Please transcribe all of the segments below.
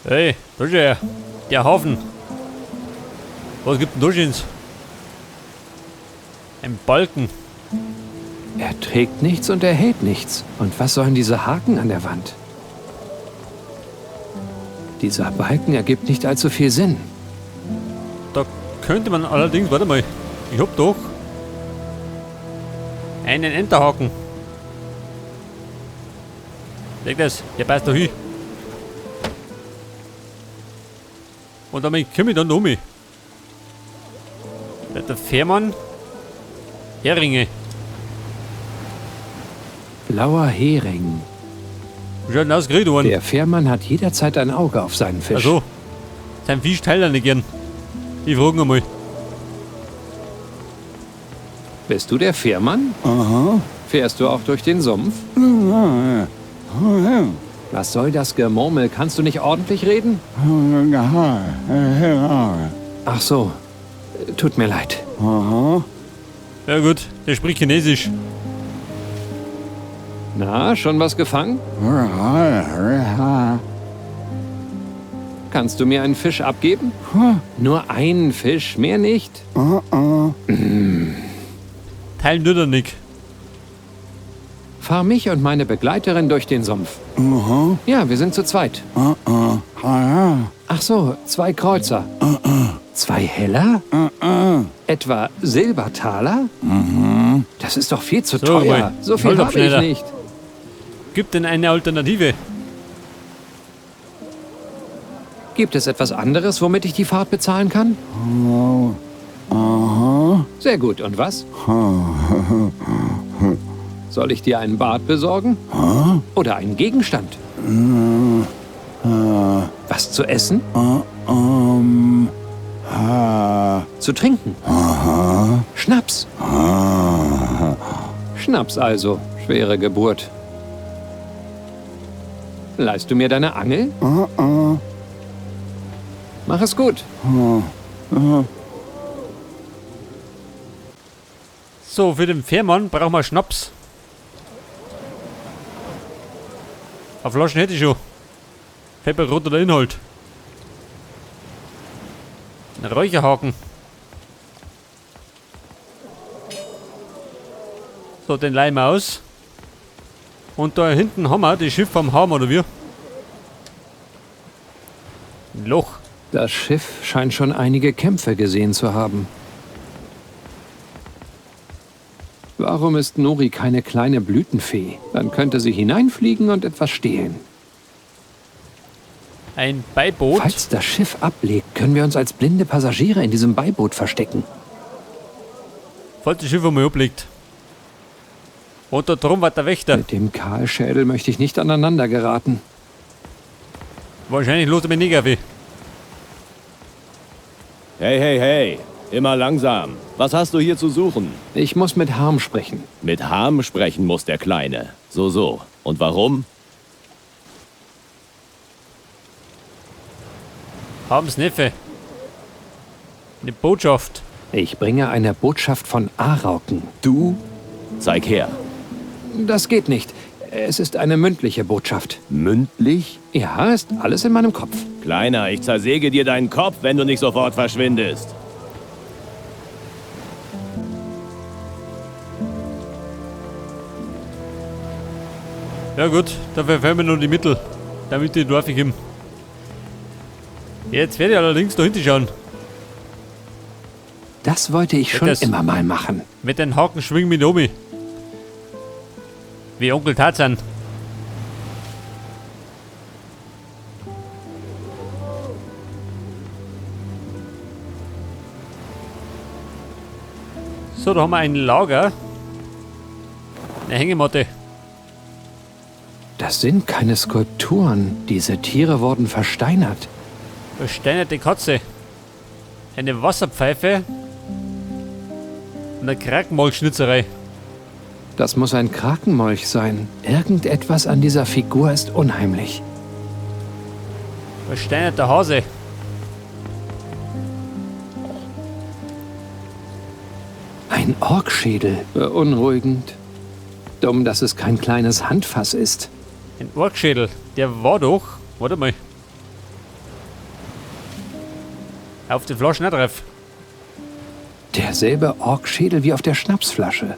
Hey, da ist er. Der Hafen. Was gibt denn da Schönes? Ein Balken. Er trägt nichts und er hält nichts. Und was sollen diese Haken an der Wand? Dieser Balken ergibt nicht allzu viel Sinn. Da könnte man allerdings, warte mal, ich hab doch einen Enterhaken. Leg das, der passt da hin. Und damit komme ich dann um. Der Fährmann. Heringe. Blauer Hering. Wie schaut denn aus, gekriegt worden? Der Fährmann hat jederzeit ein Auge auf seinen Fisch. Also, sein Fisch teilt er nicht gern. Ich frage ihn mal. Bist du der Fährmann? Aha. Fährst du auch durch den Sumpf? Was soll das Gemurmel? Kannst du nicht ordentlich reden? Ach so. Tut mir leid. Aha. Ja gut, der spricht Chinesisch. Na, schon was gefangen? Kannst du mir einen Fisch abgeben? Nur einen Fisch, mehr nicht. Teilen tut er nicht. Fahr mich und meine Begleiterin durch den Sumpf. Ja, wir sind zu zweit. Ach so, 2 Kreuzer. 2 Heller? Etwa Silbertaler? Das ist doch viel zu So, teuer. Roy, So viel halt doch habe ich schneller. nicht. Gibt denn eine Alternative? Gibt es etwas anderes, womit ich die Fahrt bezahlen kann? Sehr gut. Und was? Soll ich dir einen Bart besorgen? Oder einen Gegenstand? Was zu essen? Zu trinken? Schnaps? Schnaps also. Schwere Geburt. Leihst du mir deine Angel? Mach es gut. So, für den Fährmann brauchen wir Schnaps. Auf Flaschen hätte ich schon. Pfefferrot oder Inhalt. Ein Räucherhaken. So, den leihen wir aus. Und da hinten haben wir das Schiff vom Hafen, oder wie? Ein Loch. Das Schiff scheint schon einige Kämpfe gesehen zu haben. Warum ist Nori keine kleine Blütenfee? Dann könnte sie hineinfliegen und etwas stehlen. Ein Beiboot. Falls das Schiff ablegt, können wir uns als blinde Passagiere in diesem Beiboot verstecken. Falls das Schiff einmal abliegt. Und da drum war der Wächter. Mit dem Kahlschädel möchte ich nicht aneinander geraten. Wahrscheinlich los mit Negavi. Hey, hey, hey, immer langsam. Was hast du hier zu suchen? Ich muss mit Harm sprechen. Mit Harm sprechen muss der Kleine. So. Und warum? Habens Neffe. Eine Botschaft. Ich bringe eine Botschaft von Arauken. Du? Zeig her. Das geht nicht. Es ist eine mündliche Botschaft. Mündlich? Ja, ist alles in meinem Kopf. Kleiner, ich zersäge dir deinen Kopf, wenn du nicht sofort verschwindest. Ja gut, dafür fehlen mir nur die Mittel, damit die Dorf geben. Jetzt werde ich allerdings da hinten schauen. Das wollte ich schon Das- immer mal machen. Mit den Haken schwingen mit oben. Wie Onkel Tarzan. So, da haben wir ein Lager. Eine Hängematte. Das sind keine Skulpturen. Diese Tiere wurden versteinert. Versteinerte Katze. Eine Wasserpfeife. Und eine Krakenmolchschnitzerei. Das muss ein Krakenmolch sein. Irgendetwas an dieser Figur ist unheimlich. Versteinerter Hase. Ein Orkschädel. Beunruhigend. Dumm, dass es kein kleines Handfass ist. Ein Orkschädel. Der war doch. Warte mal. Auf die Flaschen nicht drauf. Derselbe Orkschädel wie auf der Schnapsflasche.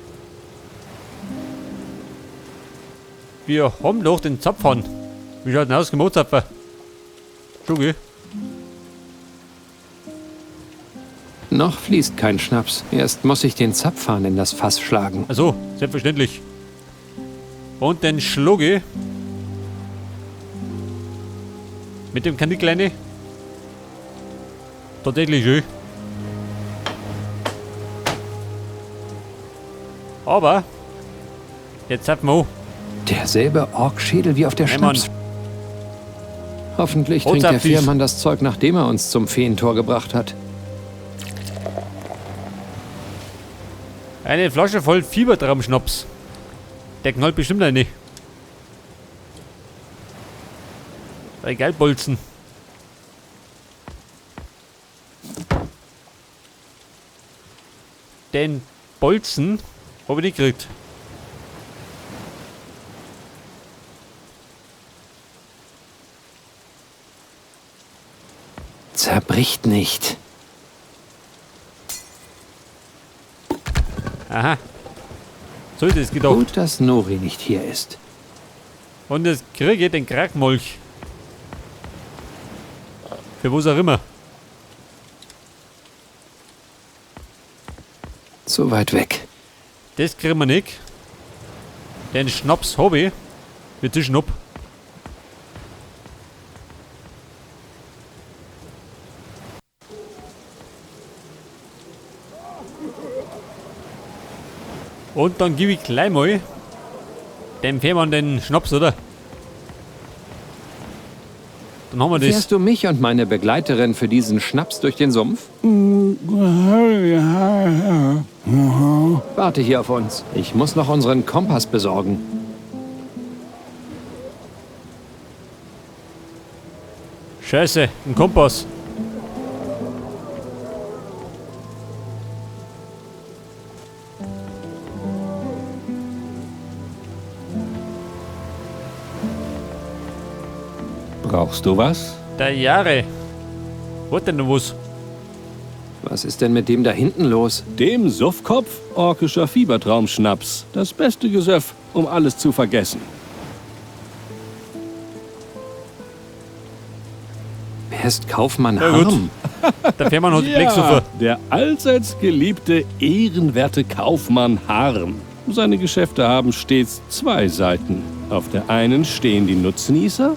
Wir haben doch den Zapfhahn. Wie schaut denn aus, Gemozapfer? Schugi? Noch fließt kein Schnaps. Erst muss ich den Zapfhahn in das Fass schlagen. Achso, selbstverständlich. Und den Schlugi. Mit dem Kanickel. Tatsächlich schön. Aber jetzt zapfen wir an. Derselbe Orkschädel wie auf der Hey, Mann. Schnaps. Hoffentlich Und trinkt der zapf dies. Fährmann das Zeug, nachdem er uns zum Feentor gebracht hat. Eine Flasche voll Fiebertraumschnaps. Der knallt bestimmt eine. Bei Geilbolzen. Den Bolzen habe ich nicht gekriegt. Zerbricht nicht. Aha. So ist es gedacht. Gut, dass Nori nicht hier ist. Und jetzt kriege ich den Krackmolch. Für was auch immer. Zu weit weg. Das kriegen wir nicht. Den Schnaps habe ich. Wir tischen ab. Und dann gebe ich gleich mal dem Fährmann den Schnaps, oder? Dann haben wir das. Fährst du mich und meine Begleiterin für diesen Schnaps durch den Sumpf? Warte hier auf uns. Ich muss noch unseren Kompass besorgen. Scheiße, ein Kompass. Brauchst du was? Der Jahre. Was denn noch was? Was ist denn mit dem da hinten los? Dem Suffkopf orkischer Fiebertraumschnaps. Das beste Gesöff, um alles zu vergessen. Wer ist Kaufmann Ja, gut. Harm? Der Fährmann hat die Blecksuppe. der allseits geliebte, ehrenwerte Kaufmann Harm. Seine Geschäfte haben stets zwei Seiten. Auf der einen stehen die Nutznießer,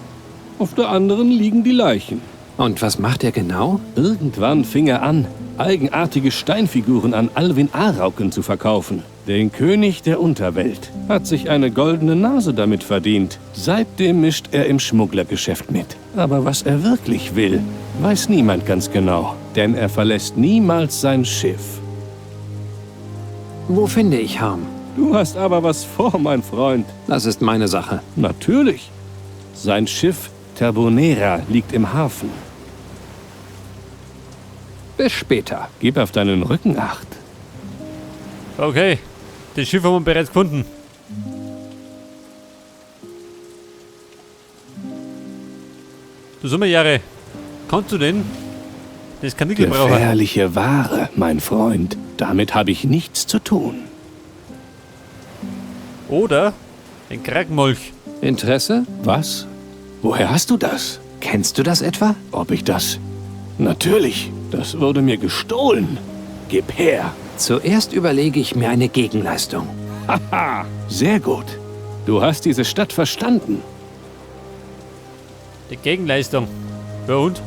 auf der anderen liegen die Leichen. Und was macht er genau? Irgendwann fing er an, eigenartige Steinfiguren an Alwin Arauken zu verkaufen. Den König der Unterwelt hat sich eine goldene Nase damit verdient. Seitdem mischt er im Schmugglergeschäft mit. Aber was er wirklich will, weiß niemand ganz genau. Denn er verlässt niemals sein Schiff. Wo finde ich Harm? Du hast aber was vor, mein Freund. Das ist meine Sache. Natürlich. Sein Schiff Terbonera liegt im Hafen. Bis später. Gib auf deinen Rücken Acht. Okay, das Schiff haben wir bereits gefunden. Du Sommerjahre, kannst du denn das Kanickel brauchen? Gefährliche Ware, mein Freund. Damit habe ich nichts zu tun. Oder den Krackmolch. Interesse? Was? Woher hast du das? Kennst du das etwa? Ob ich das? Natürlich. Das wurde mir gestohlen. Gib her. Zuerst überlege ich mir eine Gegenleistung. Haha, sehr gut. Du hast diese Stadt verstanden. Die Gegenleistung. Ja und?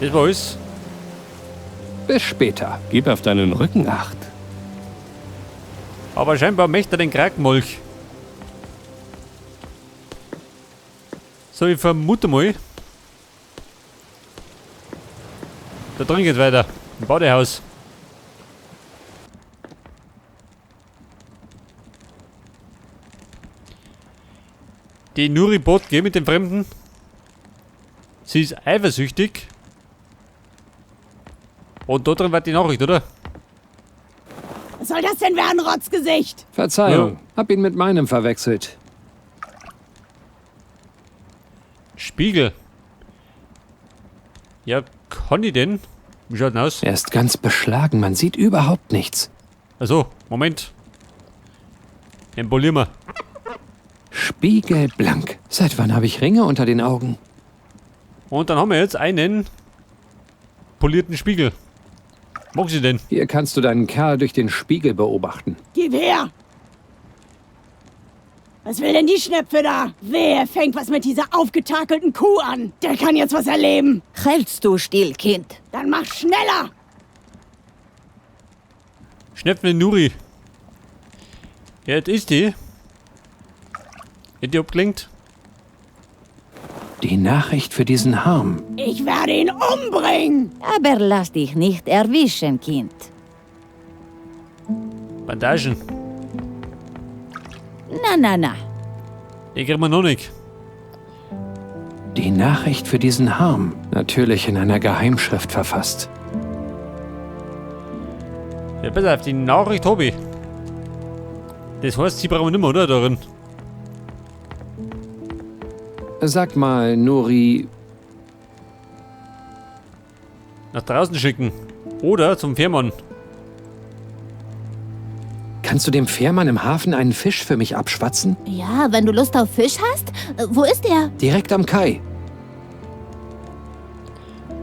Das war alles. Bis später. Gib auf deinen Rücken Acht. Aber scheinbar möchte er den Krackmolch. So, ich vermute mal. Da drin geht's weiter. Im Badehaus. Die Nuri Bot geht mit dem Fremden. Sie ist eifersüchtig. Und da drin war die Nachricht, oder? Was soll das denn werden, Rotzgesicht? Verzeihung, hab ihn mit meinem verwechselt. Spiegel. Ja, Conny denn? Wie schaut denn aus? Er ist ganz beschlagen, man sieht überhaupt nichts. Also, Moment. Embolieren wir. Spiegelblank. Seit wann habe ich Ringe unter den Augen? Und dann haben wir jetzt einen polierten Spiegel. Mag sie denn? Hier kannst du deinen Kerl durch den Spiegel beobachten. Gib her! Was will denn die Schnepfe da? Wer fängt was mit dieser aufgetakelten Kuh an? Der kann jetzt was erleben. Hältst du still, Kind? Dann mach schneller! Schnepfen Nuri. Ja, jetzt ist die. Hat die abgelenkt? Die Nachricht für diesen Harm. Ich werde ihn umbringen! Aber lass dich nicht erwischen, Kind. Bandagen. Na. Die kriegen wir noch nicht. Die Nachricht für diesen Harm. Natürlich in einer Geheimschrift verfasst. Ja, pass auf, die Nachricht habe ich. Das heißt, sie brauchen wir nicht mehr, oder? Darin. Sag mal, Nuri, Nach draußen schicken. Oder zum Fährmann. kannst du dem Fährmann im Hafen einen Fisch für mich abschwatzen? Ja, wenn du Lust auf Fisch hast. Wo ist er? Direkt am Kai.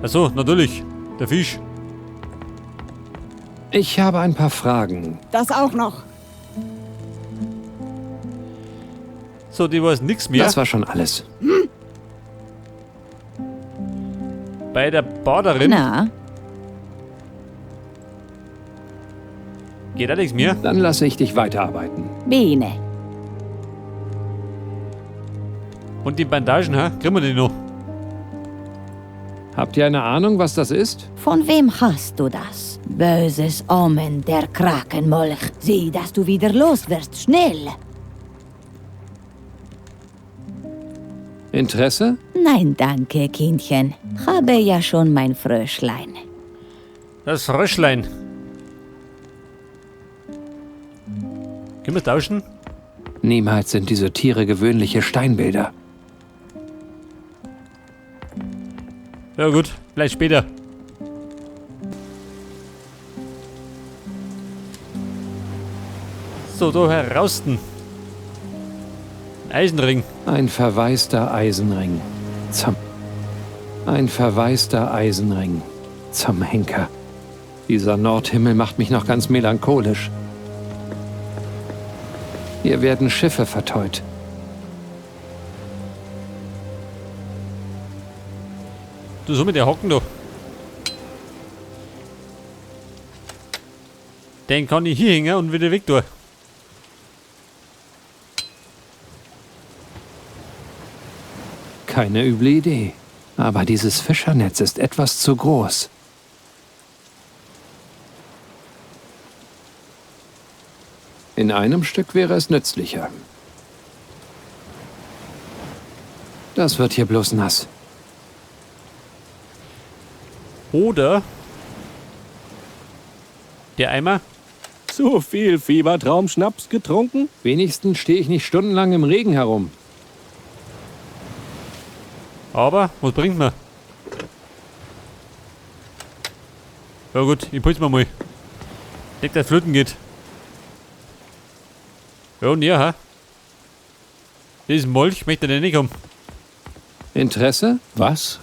Achso, natürlich. Der Fisch. Ich habe ein paar Fragen. Das auch noch. So, die weiß nichts mehr. Das war schon alles. Bei der Baderin Na, geht auch nichts mehr. Dann lasse ich dich weiterarbeiten. Biene. Und die Bandagen, ha? Kriegen wir die noch? Habt ihr eine Ahnung, was das ist? Von wem hast du das? Böses Omen, der Krakenmolch. Sieh, dass du wieder los wirst. Schnell! Interesse? Nein, danke, Kindchen. Habe ja schon mein Fröschlein. Das Fröschlein. Können wir es tauschen? Niemals sind diese Tiere gewöhnliche Steinbilder. Ja gut, vielleicht später. So, da herausten. Eisenring. Ein verwaister Eisenring. Ein verwaister Eisenring. Zum Henker. Dieser Nordhimmel macht mich noch ganz melancholisch. Hier werden Schiffe verteut. Du so mit der Hocken da. Den kann ich hier hängen und wieder weg da. Keine üble Idee. Aber dieses Fischernetz ist etwas zu groß. In einem Stück wäre es nützlicher. Das wird hier bloß nass. Oder der Eimer. Zu viel Fiebertraumschnaps getrunken? Wenigstens stehe ich nicht stundenlang im Regen herum. Aber, was bringt mir? Ja gut, ich pulse mal. Nicht, dass flöten geht. Ja und ja, ha? Diesen Molch möchte der nicht haben. Interesse? Was?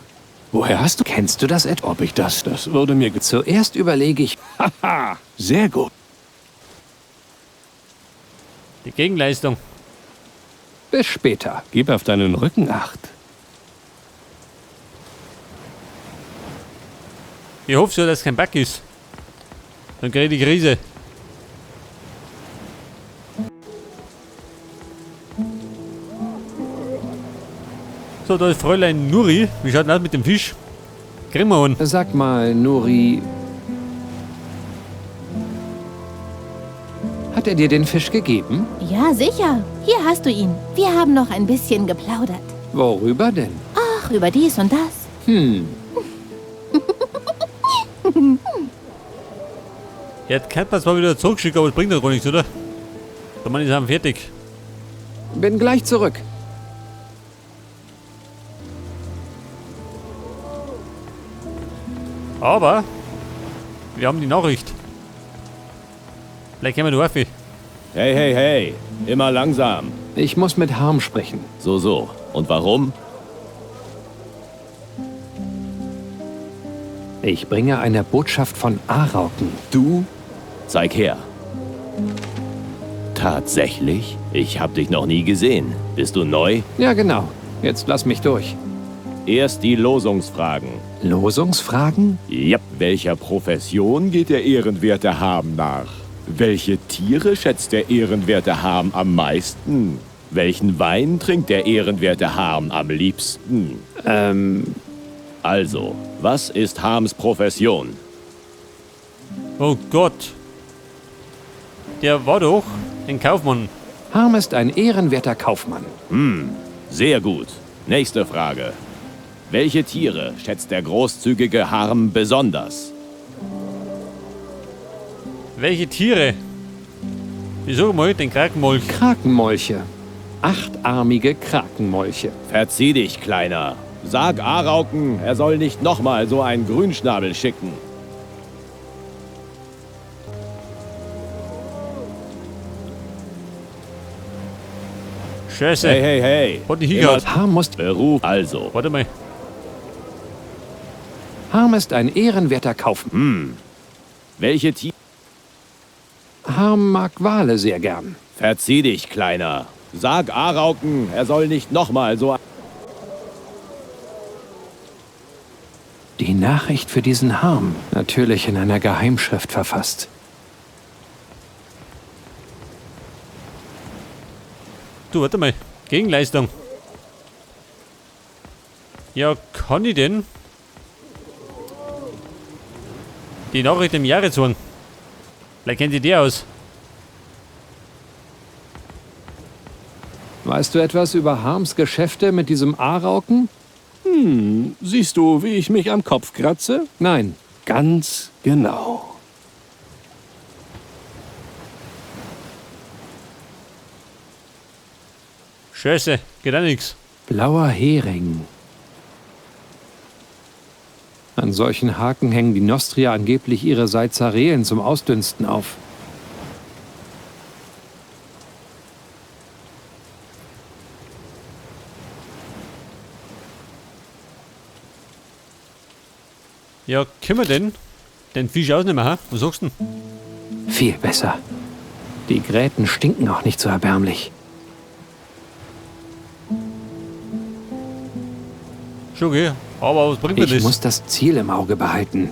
Woher hast du? Kennst du das etwa? Ob ich das würde mir... Zuerst überlege ich, Haha, sehr gut. Die Gegenleistung. bis später. Gib auf deinen Rücken Acht. Ich hoffe so, dass kein Back ist. Dann kriege ich die Krise. So, da ist Fräulein Nuri. Wie schaut denn aus mit dem Fisch? Kriegen wir einen. Sag mal, Nuri, hat er dir den Fisch gegeben? Ja, sicher. Hier hast du ihn. Wir haben noch ein bisschen geplaudert. Worüber denn? Ach, über dies und das. Jetzt kann man zwar wieder zurückschicken, aber es bringt doch gar nichts, oder? Der Mann ist am fertig. Bin gleich zurück. Aber wir haben die Nachricht. Vielleicht können wir nur auf. Hey, hey, hey. Immer langsam. Ich muss mit Harm sprechen. So. Und warum? Ich bringe eine Botschaft von Arauken. Du? Zeig her. Tatsächlich? Ich hab dich noch nie gesehen. Bist du neu? Ja, genau. Jetzt lass mich durch. Erst die Losungsfragen. Losungsfragen? Yep. Welcher Profession geht der ehrenwerte Harm nach? Welche Tiere schätzt der ehrenwerte Harm am meisten? Welchen Wein trinkt der ehrenwerte Harm am liebsten? Also, was ist Harms Profession? Oh Gott. Der war doch ein Kaufmann. Harm ist ein ehrenwerter Kaufmann. Sehr gut. Nächste Frage. Welche Tiere schätzt der großzügige Harm besonders? Welche Tiere? Ich suche mal den Krakenmolch. Krakenmolche. 8-armige Krakenmolche. Verzieh dich, Kleiner. Sag Arauken, er soll nicht nochmal so einen Grünschnabel schicken. Scheiße. Hey, hey, hey. Hat die hier Immer gehabt. Harm muss... Beruf also. Warte mal. Harm ist ein ehrenwerter Kaufmann. Welche Tiere? Harm mag Wale sehr gern. Verzieh dich, Kleiner. Sag Arauken, er soll nicht nochmal so... Die Nachricht für diesen Harm. Natürlich in einer Geheimschrift verfasst. Du, warte mal. Gegenleistung. Ja, kann ich denn die Nachricht im Jahre zogen? Vielleicht kennt ihr die aus. Weißt du etwas über Harms Geschäfte mit diesem Arauken? Siehst du, wie ich mich am Kopf kratze? Nein. Ganz genau. Scheiße, geht auch nix. Blauer Hering. An solchen Haken hängen die Nostria angeblich ihre Seizarelen zum Ausdünsten auf. Ja, können wir denn den Fisch ausnehmen, ha? Was sagst du denn? Viel besser. Die Gräten stinken auch nicht so erbärmlich. Schon geh, aber was bringt mir Ich das? muss das Ziel im Auge behalten.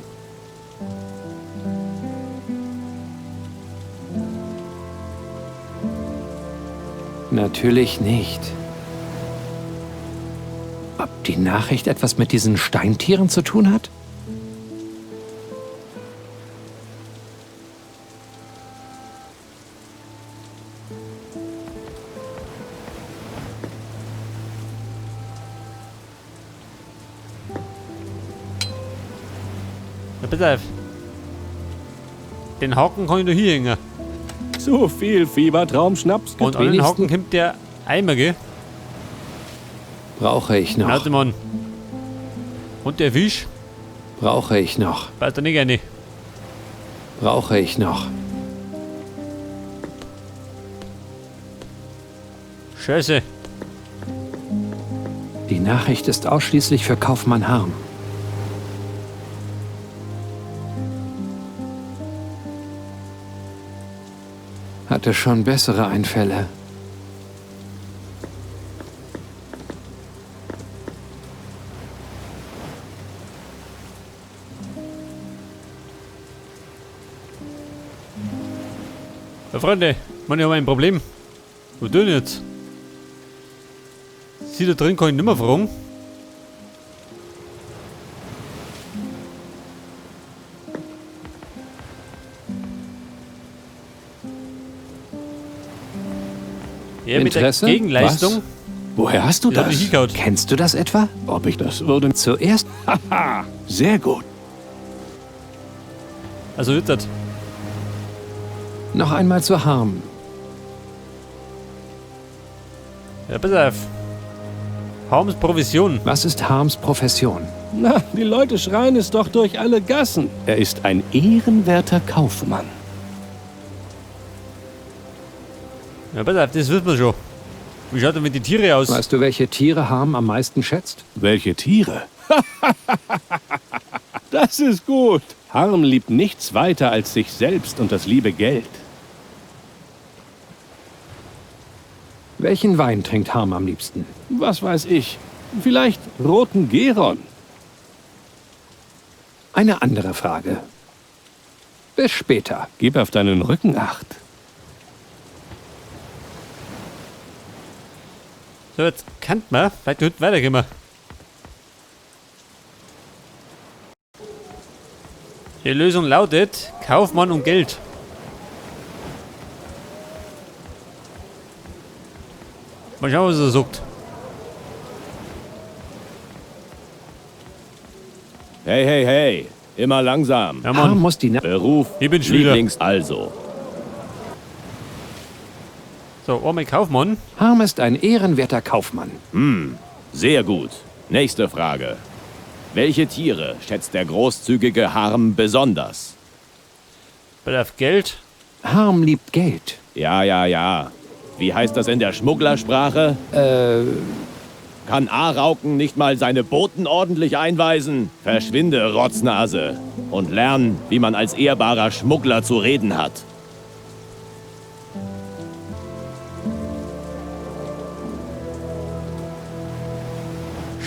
Natürlich nicht. Ob die Nachricht etwas mit diesen Steintieren zu tun hat? Ja, pass auf. Den Haken kann ich nur hier hängen. So viel Fiebertraumschnaps Und an den wenigsten- Haken kommt der Eimer, gell? Brauche ich noch. Warte mal. Und der Fisch? Brauche ich noch. Passt da nicht rein. Brauche ich noch. Scheiße. Die Nachricht ist ausschließlich für Kaufmann Harm. Hatte schon bessere Einfälle. Ja, Freunde, man, ich habe ein Problem. Was tun jetzt? Sie da drin kann ich nicht mehr fragen. Ja, mit der Interesse? Gegenleistung. Woher hast du Das hab ich hingehauen. Kennst du das etwa? Ob ich das würde? Zuerst Haha, sehr gut. Also jetzt das. noch einmal zu Harm. Ja, pass auf. Harms Provision. Was ist Harms Profession? Na, die Leute schreien es doch durch alle Gassen. Er ist ein ehrenwerter Kaufmann. Ja, pass auf, das wissen wir schon. Wie schaut denn mit den Tiere aus? Weißt du, welche Tiere Harm am meisten schätzt? Welche Tiere? Das ist gut. Harm liebt nichts weiter als sich selbst und das liebe Geld. Welchen Wein trinkt Harm am liebsten? Was weiß ich? Vielleicht roten Geron. Eine andere Frage. Bis später. Gib auf deinen Rücken Acht. So, jetzt kann man vielleicht heute weitergehen. Wir. Die Lösung lautet Kaufmann und Geld. Mal schauen, was er sagt. Hey, hey, hey. Immer langsam. Ja, Harm Mann. muss die Beruf, Ich bin schon wieder. Lieblings also. So, Arme Kaufmann. Harm ist ein ehrenwerter Kaufmann. Sehr gut. Nächste Frage. Welche Tiere schätzt der großzügige Harm besonders? Bei auf Geld. Harm liebt Geld. Ja, ja, ja. Wie heißt das in der Schmugglersprache? Kann Arauken nicht mal seine Boten ordentlich einweisen? Verschwinde, Rotznase. Und lern, wie man als ehrbarer Schmuggler zu reden hat.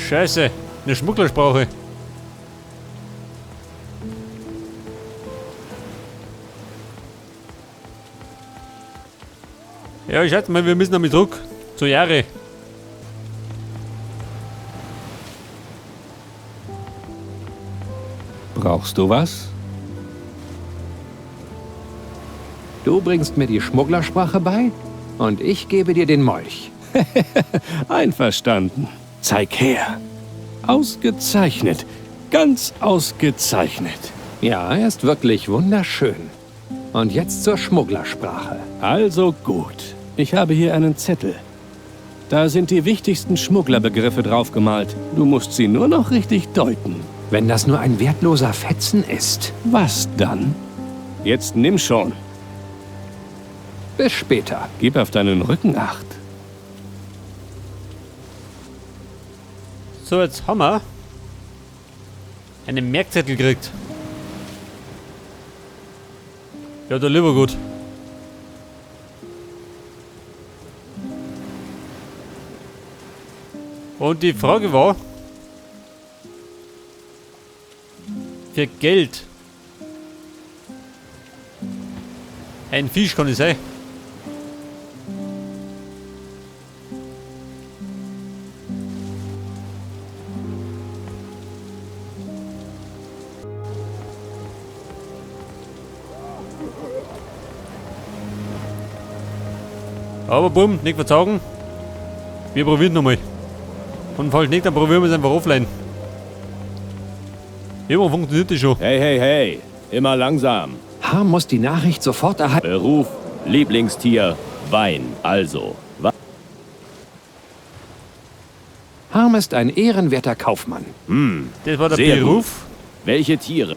Scheiße, eine Schmugglersprache. Ja, ich schätze mal, wir müssen damit zurück. Zu Jahre. Brauchst du was? Du bringst mir die Schmugglersprache bei und ich gebe dir den Molch. Einverstanden. Zeig her. Ausgezeichnet. Ganz ausgezeichnet. Ja, er ist wirklich wunderschön. Und jetzt zur Schmugglersprache. Also gut. Ich habe hier einen Zettel. Da sind die wichtigsten Schmugglerbegriffe draufgemalt. Du musst sie nur noch richtig deuten. Wenn das nur ein wertloser Fetzen ist. Was dann? Jetzt nimm schon. Bis später. Gib auf deinen Rücken Acht. So, jetzt haben wir einen Merkzettel gekriegt. Ja, der lieber gut. Und die Frage war, für Geld. Ein Fisch kann es sein. Aber bumm, nicht verzagen. Wir probieren nochmal. Und falls nicht, dann probieren wir es einfach offline. Immer funktioniert das schon. Hey, hey, hey. Immer langsam. Harm muss die Nachricht sofort erhalten. Beruf, Lieblingstier, Wein. Also. Harm ist ein ehrenwerter Kaufmann. Das war der Sehr Beruf. Welche Tiere?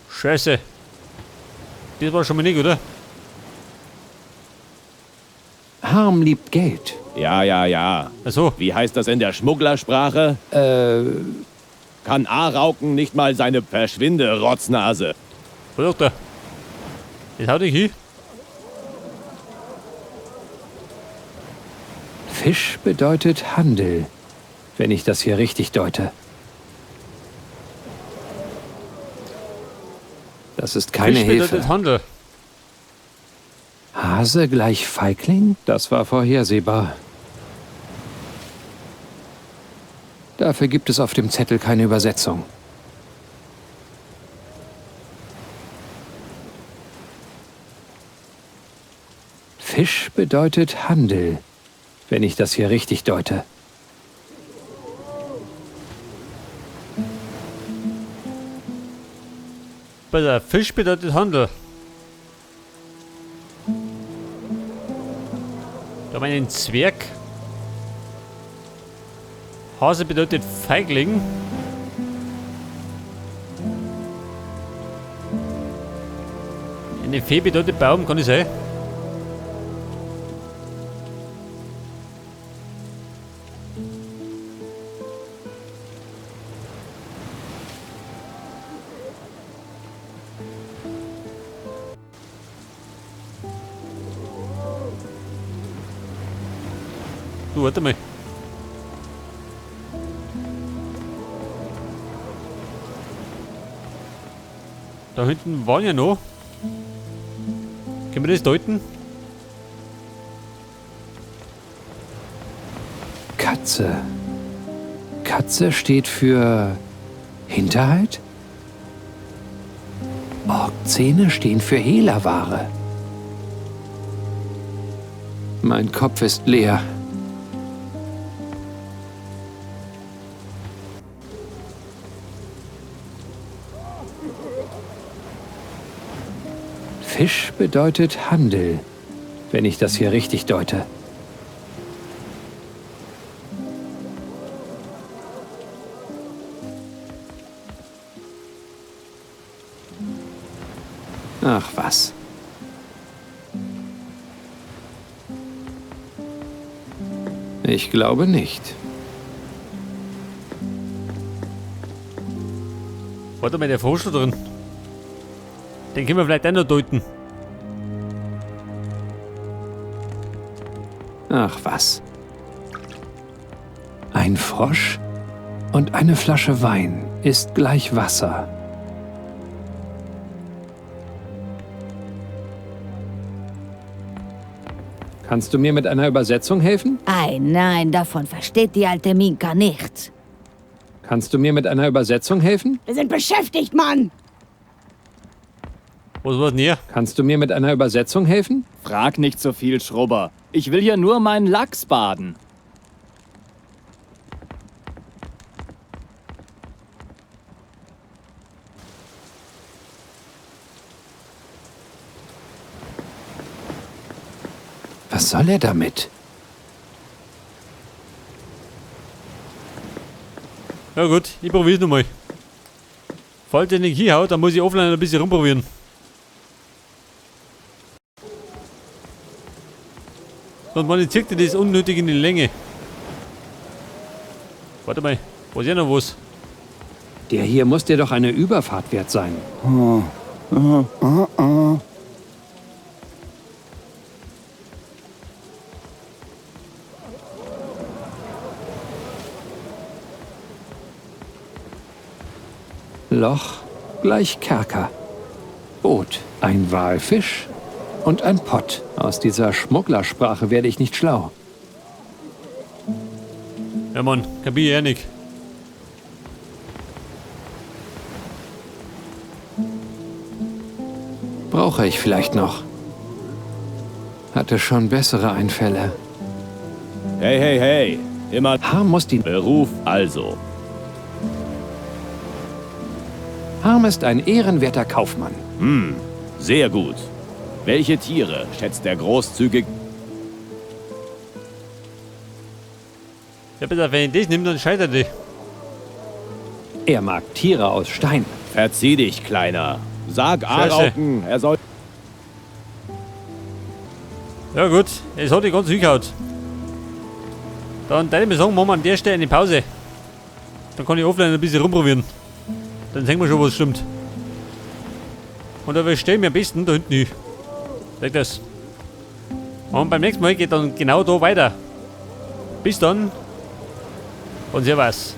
Scheiße. Das war schon mal nicht, oder? Harm liebt Geld. Ja, ja, ja. Achso. Wie heißt das in der Schmugglersprache? Kann Arauken nicht mal seine Verschwinde, Rotznase. Was sagt er? Das haut dich hin. Fisch bedeutet Handel, wenn ich das hier richtig deute. Das ist keine Fisch bedeutet Hilfe. Handel. Hase gleich Feigling? Das war vorhersehbar. Dafür gibt es auf dem Zettel keine Übersetzung. Fisch bedeutet Handel, wenn ich das hier richtig deute. Bei der Fisch bedeutet Handel. haben wir einen Zwerg. Hase bedeutet Feigling. Eine Fee bedeutet Baum, kann ich sein. Du, warte mal. Da hinten waren ja noch. Können wir das deuten? Katze. Katze steht für Hinterhalt? Orkzähne stehen für Hehlerware. Mein Kopf ist leer. Fisch bedeutet Handel, wenn ich das hier richtig deute. Ach was. Ich glaube nicht. Warte mal, der Frosch da drin. Den können wir vielleicht auch noch deuten. Ach was. Ein Frosch und eine Flasche Wein ist gleich Wasser. Kannst du mir mit einer Übersetzung helfen? Ei, nein, davon versteht die alte Minka nichts. Kannst du mir mit einer Übersetzung helfen? Wir sind beschäftigt, Mann! Was war denn hier? Kannst du mir mit einer Übersetzung helfen? Frag nicht so viel, Schrubber. Ich will hier nur meinen Lachs baden. Was soll er damit? Ja gut, ich probier's nochmal. Falls der nicht hinhaut, dann muss ich offline ein bisschen rumprobieren. Sonst man zieht das unnötig in die Länge. Warte mal, was ist ja noch was? Der hier muss dir doch eine Überfahrt wert sein. Loch gleich Kerker. Boot, ein Walfisch und ein Pott. Aus dieser Schmugglersprache werde ich nicht schlau. Ja Mann, kapier ja nicht. Brauche ich vielleicht noch. Hatte schon bessere Einfälle. Hey, hey, hey. Immer Harm muss die... Beruf also. Harm ist ein ehrenwerter Kaufmann. Sehr gut. Welche Tiere schätzt der großzügig... Ja bitte, wenn ich das nehme, dann scheitert ich. Er mag Tiere aus Stein. Verzieh dich, Kleiner. Sag Arauken, er soll... Ja gut, es hat die ganz hingehaut. Dann würde ich mir sagen, machen wir an der Stelle eine Pause. Dann kann ich offline ein bisschen rumprobieren. Dann sehen wir schon, was stimmt. Und da stellen wir am besten da hinten hin. Seht das. Und beim nächsten Mal geht dann genau da weiter. Bis dann. Und servus.